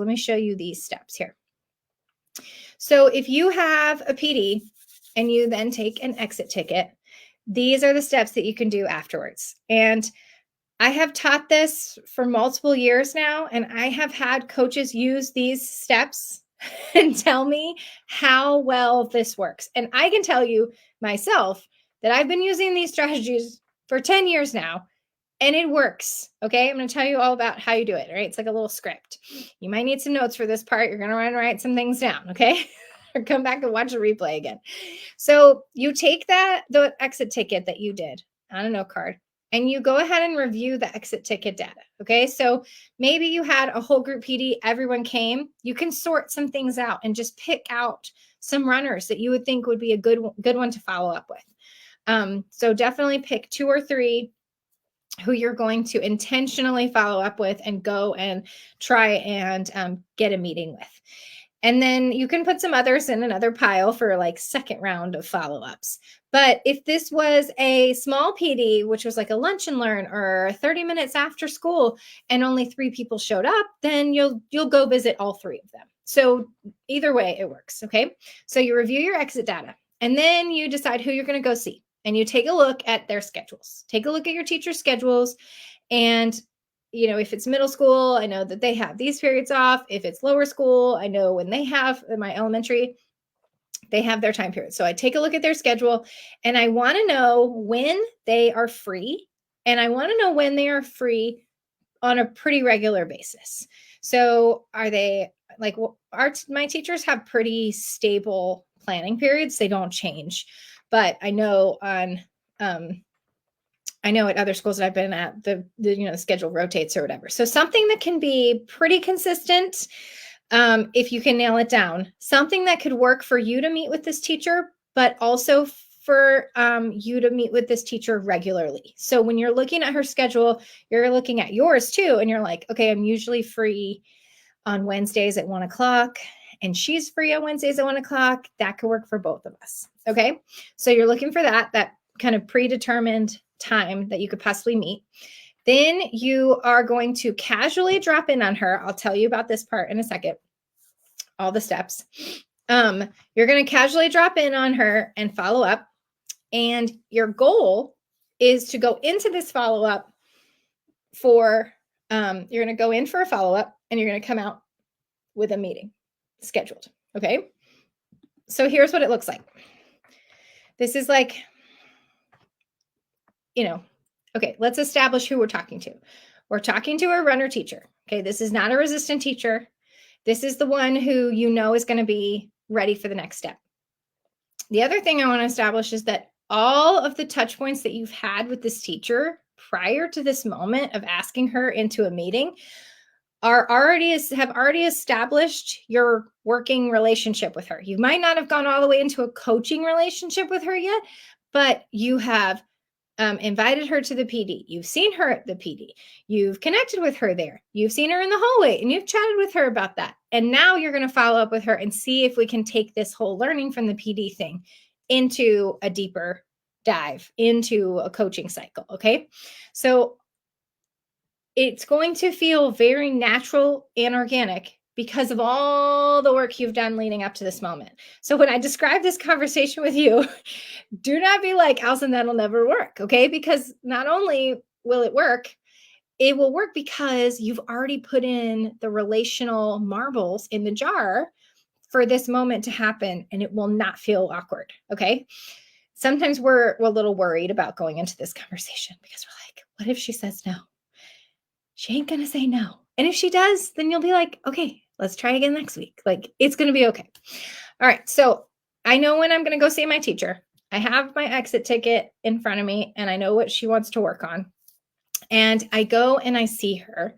Let me show you these steps here. So if you have a PD and you then take an exit ticket, these are the steps that you can do afterwards. And I have taught this for multiple years now, and I have had coaches use these steps and tell me how well this works. And I can tell you myself that I've been using these strategies for 10 years now, and it works. Okay. I'm going to tell you all about how you do it. Right. It's like a little script. You might need some notes for this part. You're going to write some things down. Okay. Or come back and watch the replay again. So you take the exit ticket that you did on a note card, and you go ahead and review the exit ticket data. Okay. So maybe you had a whole group PD, everyone came. You can sort some things out and just pick out some runners that you would think would be a good one to follow up with. So definitely pick 2 or 3 who you're going to intentionally follow up with and go and try and get a meeting with. And then you can put some others in another pile for like second round of follow-ups. But if this was a small PD, which was like a lunch and learn or 30 minutes after school, and only 3 people showed up, then you'll go visit all 3 of them. So either way, it works. Okay. So you review your exit data, and then you decide who you're going to go see. And you take a look at their schedules. Take a look at your teacher's schedules. And, if it's middle school, I know that they have these periods off. If it's lower school, I know when they have, in my elementary, they have their time periods. So I take a look at their schedule, and I want to know when they are free. And I want to know when they are free on a pretty regular basis. So are they like, my teachers have pretty stable planning periods. They don't change. But I know I know at other schools that I've been at, the schedule rotates or whatever. So something that can be pretty consistent, if you can nail it down, something that could work for you to meet with this teacher, but also for you to meet with this teacher regularly. So when you're looking at her schedule, you're looking at yours too, and you're like, okay, I'm usually free on Wednesdays at 1:00. And she's free on Wednesdays at 1:00. That could work for both of us. Okay. So you're looking for that kind of predetermined time that you could possibly meet. Then you are going to casually drop in on her. I'll tell you about this part in a second. All the steps. You're going to casually drop in on her and follow up. And your goal is to go into this follow-up you're going to go in for a follow-up, and you're going to come out with a meeting scheduled. Okay. So here's what it looks like. This is like, okay, let's establish who we're talking to. We're talking to a runner teacher. Okay. This is not a resistant teacher. This is the one who is going to be ready for the next step. The other thing I want to establish is that all of the touch points that you've had with this teacher prior to this moment of asking her into a meeting have already established your working relationship with her. You might not have gone all the way into a coaching relationship with her yet, but you have invited her to the PD. You've seen her at the PD. You've connected with her there. You've seen her in the hallway, and you've chatted with her about that. And now you're going to follow up with her and see if we can take this whole learning from the PD thing into a deeper dive, into a coaching cycle. Okay. So it's going to feel very natural and organic because of all the work you've done leading up to this moment. So when I describe this conversation with you, do not be like, Allison, that'll never work. Okay. Because not only will it work because you've already put in the relational marbles in the jar for this moment to happen, and it will not feel awkward. Okay. Sometimes we're a little worried about going into this conversation because we're like, what if she says no? She ain't going to say no. And if she does, then you'll be like, okay, let's try again next week. Like, it's going to be okay. All right. So I know when I'm going to go see my teacher. I have my exit ticket in front of me, and I know what she wants to work on. And I go and I see her,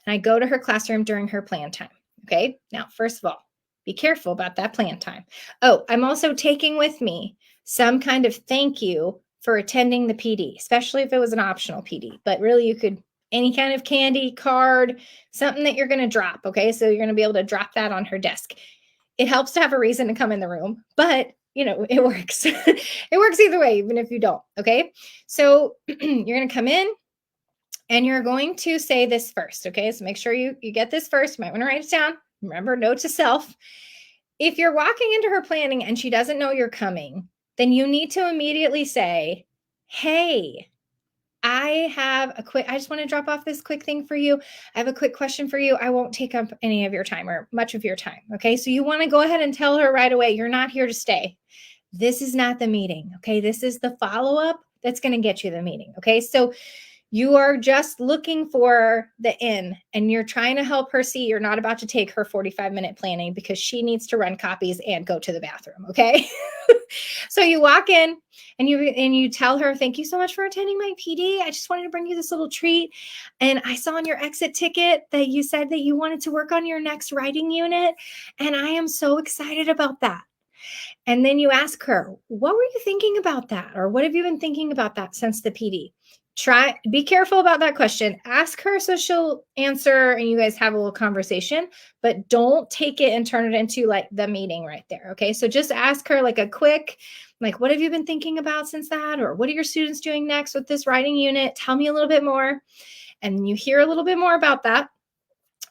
and I go to her classroom during her plan time. Okay. Now, first of all, be careful about that plan time. Oh, I'm also taking with me some kind of thank you for attending the PD, especially if it was an optional PD. But really, you could, any kind of candy, card, something that you're going to drop. Okay. So you're going to be able to drop that on her desk. It helps to have a reason to come in the room, but it works. It works either way, even if you don't. Okay. So you're going to come in and you're going to say this first. Okay. So make sure you get this first. You might want to write it down. remember, note to self, if you're walking into her planning and she doesn't know you're coming, then you need to immediately say, hey, I just want to drop off this quick thing for you. I have a quick question for you. I won't take up any of your time or much of your time. Okay. So you want to go ahead and tell her right away, you're not here to stay. This is not the meeting. Okay. This is the follow-up that's going to get you the meeting. Okay. So you are just looking for the in, and you're trying to help her see you're not about to take her 45-minute planning because she needs to run copies and go to the bathroom. Okay. So you walk in and you tell her, thank you so much for attending my PD. I just wanted to bring you this little treat. And I saw on your exit ticket that you said that you wanted to work on your next writing unit. And I am so excited about that. And then you ask her, what were you thinking about that? Or what have you been thinking about that since the PD? Be careful about that question. Ask her so she'll answer and you guys have a little conversation, but don't take it and turn it into like the meeting right there. Okay. So just ask her like a quick, like, what have you been thinking about since that? Or what are your students doing next with this writing unit? Tell me a little bit more. And you hear a little bit more about that.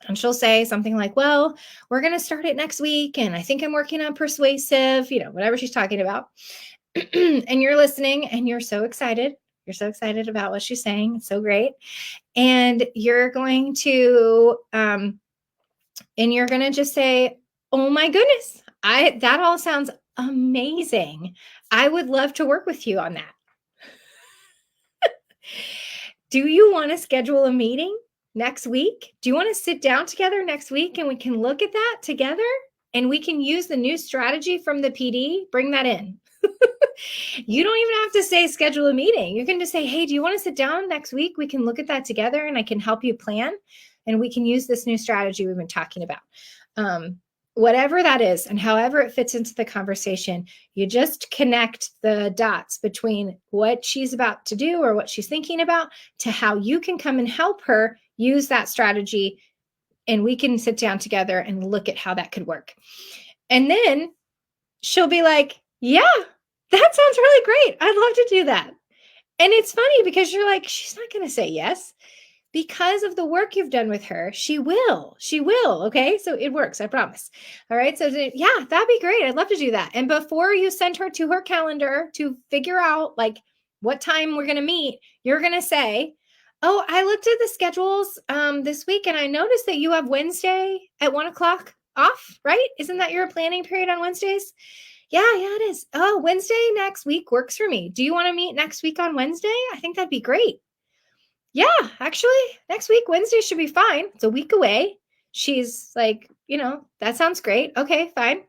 And she'll say something like, well, we're going to start it next week. And I think I'm working on persuasive, whatever she's talking about. And you're listening and you're so excited. You're so excited about what she's saying. It's so great. And you're going to just say, oh my goodness, that all sounds amazing. I would love to work with you on that. Do you want to schedule a meeting next week? Do you want to sit down together next week and we can look at that together and we can use the new strategy from the PD? Bring that in. You don't even have to say schedule a meeting. You can just say, hey, do you want to sit down next week? We can look at that together and I can help you plan and we can use this new strategy we've been talking about. Whatever that is and however it fits into the conversation, you just connect the dots between what she's about to do or what she's thinking about to how you can come and help her use that strategy. And we can sit down together and look at how that could work. And then she'll be like, yeah, that sounds really great. I'd love to do that. And it's funny because you're like, she's not going to say yes. Because of the work you've done with her, she will. Okay. So it works. I promise. All right. So yeah, that'd be great. I'd love to do that. And before you send her to her calendar to figure out like what time we're going to meet, you're going to say, oh, I looked at the schedules this week and I noticed that you have Wednesday at 1:00 off, right? Isn't that your planning period on Wednesdays? Yeah, it is. Oh, Wednesday next week works for me. Do you want to meet next week on Wednesday? I think that'd be great. Yeah, actually, next week, Wednesday should be fine. It's a week away. She's like, that sounds great. Okay, fine.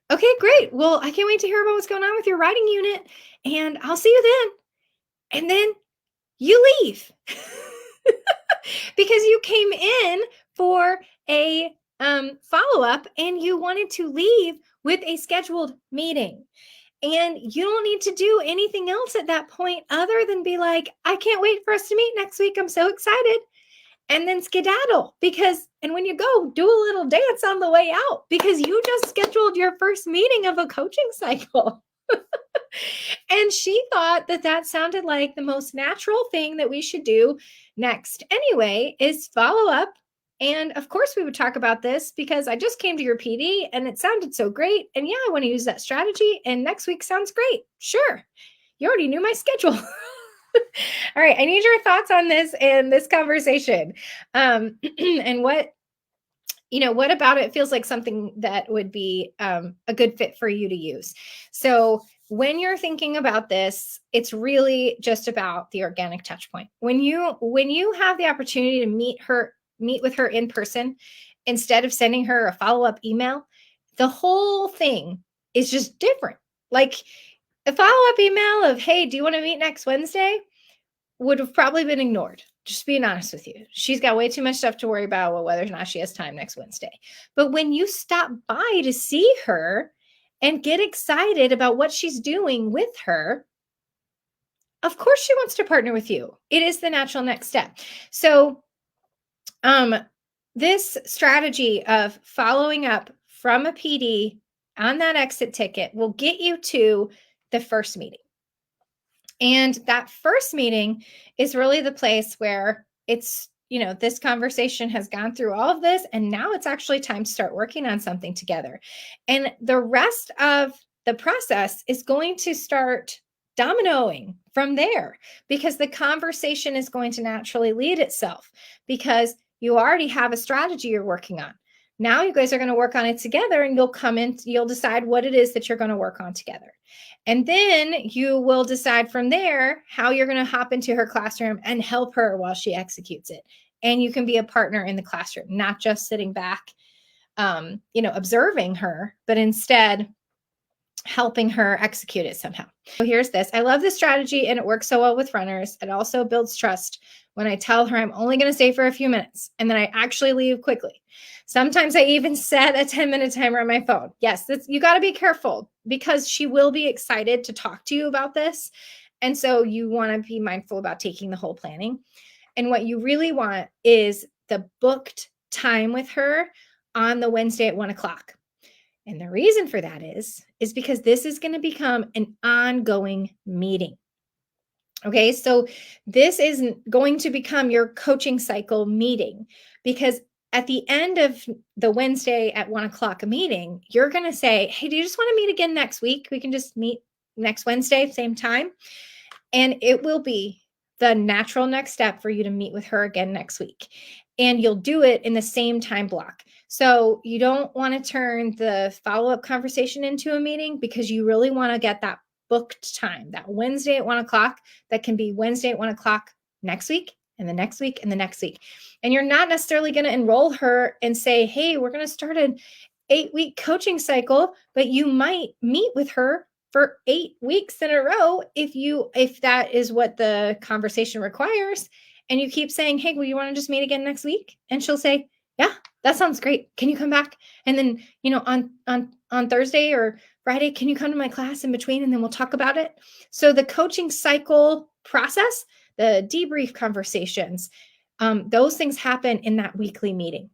Okay, great. Well, I can't wait to hear about what's going on with your writing unit. And I'll see you then. And then you leave because you came in for a follow-up and you wanted to leave with a scheduled meeting. And you don't need to do anything else at that point other than be like, I can't wait for us to meet next week. I'm so excited. And then skedaddle and when you go, do a little dance on the way out because you just scheduled your first meeting of a coaching cycle. And she thought that sounded like the most natural thing that we should do next anyway is follow up. And of course we would talk about this because I just came to your PD and it sounded so great. And yeah, I want to use that strategy. And next week sounds great. Sure. You already knew my schedule. All right. I need your thoughts on this and this conversation. And what about it feels like something that would be a good fit for you to use. So when you're thinking about this, it's really just about the organic touch point. When you have the opportunity to meet with her in person, instead of sending her a follow-up email, the whole thing is just different. Like a follow-up email of, hey, do you want to meet next Wednesday? Would have probably been ignored. Just being honest with you. She's got way too much stuff to worry about whether or not she has time next Wednesday. But when you stop by to see her and get excited about what she's doing with her, of course she wants to partner with you. It is the natural next step. So this strategy of following up from a PD on that exit ticket will get you to the first meeting. And that first meeting is really the place where it's this conversation has gone through all of this, and now it's actually time to start working on something together. And the rest of the process is going to start dominoing from there, because the conversation is going to naturally lead itself, because you already have a strategy you're working on. Now you guys are going to work on it together, and you'll decide what it is that you're going to work on together. And then you will decide from there how you're going to hop into her classroom and help her while she executes it. And you can be a partner in the classroom, not just sitting back, observing her, but instead helping her execute it somehow. So here's this. I love this strategy, and it works so well with runners. It also builds trust when I tell her I'm only going to stay for a few minutes, and then I actually leave quickly. Sometimes I even set a 10-minute timer on my phone. Yes, you got to be careful, because she will be excited to talk to you about this. And so you want to be mindful about taking the whole planning. And what you really want is the booked time with her on the Wednesday at 1:00. And the reason for that is because this is going to become an ongoing meeting. Okay, so this is going to become your coaching cycle meeting, because at the end of the Wednesday at 1:00 meeting, you're going to say, hey, do you just want to meet again next week? We can just meet next Wednesday, same time. And it will be the natural next step for you to meet with her again next week. And you'll do it in the same time block. So you don't want to turn the follow-up conversation into a meeting, because you really want to get that booked time, that Wednesday at 1:00, that can be Wednesday at 1:00 next week, and the next week, and the next week. And you're not necessarily going to enroll her and say, hey, we're going to start an 8-week coaching cycle, but you might meet with her for 8 weeks in a row if that is what the conversation requires. And you keep saying, hey, well, you want to just meet again next week? And she'll say, yeah, that sounds great. Can you come back? And then, on Thursday or Friday, can you come to my class in between, and then we'll talk about it? So the coaching cycle process, the debrief conversations, those things happen in that weekly meeting.